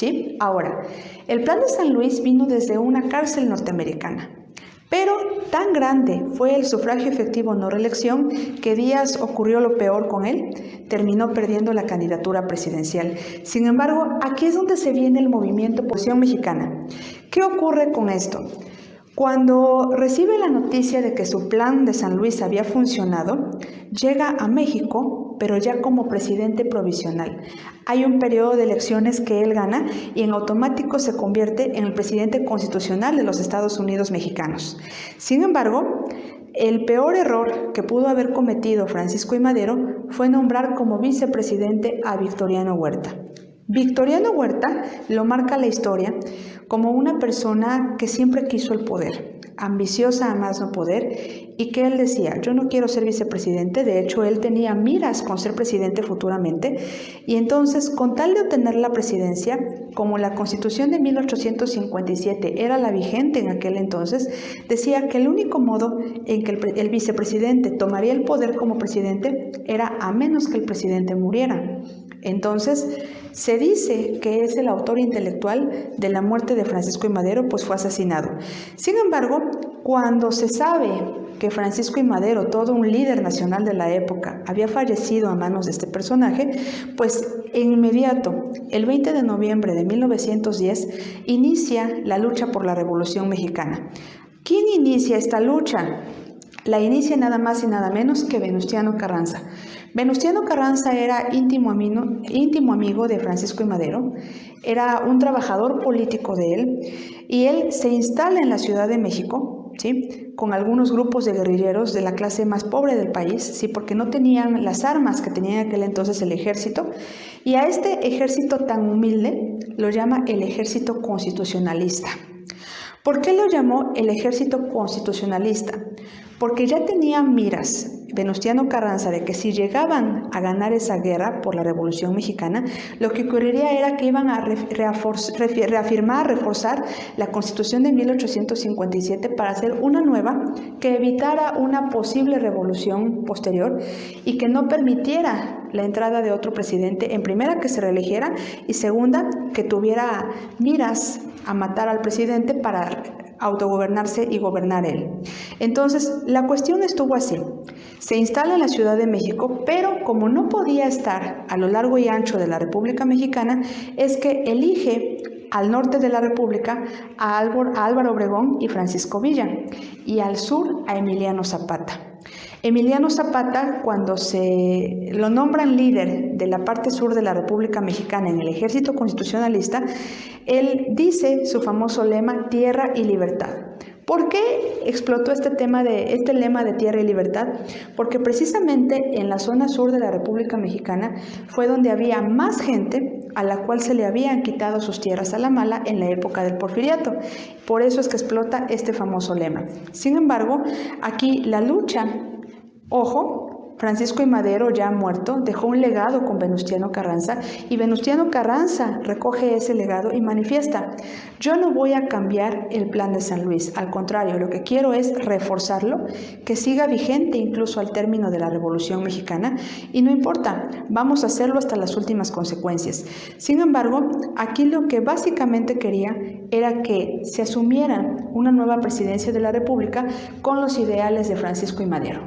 ¿sí? Ahora, el Plan de San Luis vino desde una cárcel norteamericana. Pero tan grande fue el sufragio efectivo no reelección que Díaz ocurrió lo peor con él, terminó perdiendo la candidatura presidencial. Sin embargo, aquí es donde se viene el movimiento Oposición Mexicana. ¿Qué ocurre con esto? Cuando recibe la noticia de que su plan de San Luis había funcionado, llega a México, pero ya como presidente provisional. Hay un periodo de elecciones que él gana y en automático se convierte en el presidente constitucional de los Estados Unidos mexicanos. Sin embargo, el peor error que pudo haber cometido Francisco I. Madero fue nombrar como vicepresidente a Victoriano Huerta. Victoriano Huerta lo marca la historia como una persona que siempre quiso el poder, ambiciosa a más no poder, y que él decía, yo no quiero ser vicepresidente. De hecho, él tenía miras con ser presidente futuramente, y entonces, con tal de obtener la presidencia, como la Constitución de 1857 era la vigente en aquel entonces, decía que el único modo en que el vicepresidente tomaría el poder como presidente era a menos que el presidente muriera. Entonces, se dice que es el autor intelectual de la muerte de Francisco I. Madero, pues fue asesinado. Sin embargo, cuando se sabe que Francisco I. Madero, todo un líder nacional de la época, había fallecido a manos de este personaje, pues en inmediato, el 20 de noviembre de 1910, inicia la lucha por la Revolución Mexicana. ¿Quién inicia esta lucha? La inicia nada más y nada menos que Venustiano Carranza. Venustiano Carranza era íntimo amigo de Francisco I. Madero, era un trabajador político de él, y él se instala en la Ciudad de México, ¿sí?, con algunos grupos de guerrilleros de la clase más pobre del país, ¿sí?, porque no tenían las armas que tenía en aquel entonces el ejército, y a este ejército tan humilde lo llama el ejército constitucionalista. ¿Por qué lo llamó el ejército constitucionalista? Porque ya tenía miras Venustiano Carranza de que si llegaban a ganar esa guerra por la Revolución Mexicana, lo que ocurriría era que iban a reafirmar, reforzar la Constitución de 1857 para hacer una nueva que evitara una posible revolución posterior y que no permitiera la entrada de otro presidente, en primera que se reeligiera y segunda que tuviera miras a matar al presidente para autogobernarse y gobernar él. Entonces, la cuestión estuvo así. Se instala en la Ciudad de México, pero como no podía estar a lo largo y ancho de la República Mexicana, es que elige al norte de la República a Álvaro Obregón y Francisco Villa, y al sur a Emiliano Zapata. Emiliano Zapata, cuando se lo nombran líder de la parte sur de la República Mexicana en el ejército constitucionalista, él dice su famoso lema, tierra y libertad. ¿Por qué explotó este lema de tierra y libertad? Porque precisamente en la zona sur de la República Mexicana fue donde había más gente a la cual se le habían quitado sus tierras a la mala en la época del Porfiriato. Por eso es que explota este famoso lema. Sin embargo, aquí la lucha, ojo, Francisco I. Madero, ya muerto, dejó un legado con Venustiano Carranza, y Venustiano Carranza recoge ese legado y manifiesta: yo no voy a cambiar el plan de San Luis, al contrario, lo que quiero es reforzarlo, que siga vigente incluso al término de la Revolución Mexicana, y no importa, vamos a hacerlo hasta las últimas consecuencias. Sin embargo, aquí lo que básicamente quería era que se asumiera una nueva presidencia de la República con los ideales de Francisco I. Madero.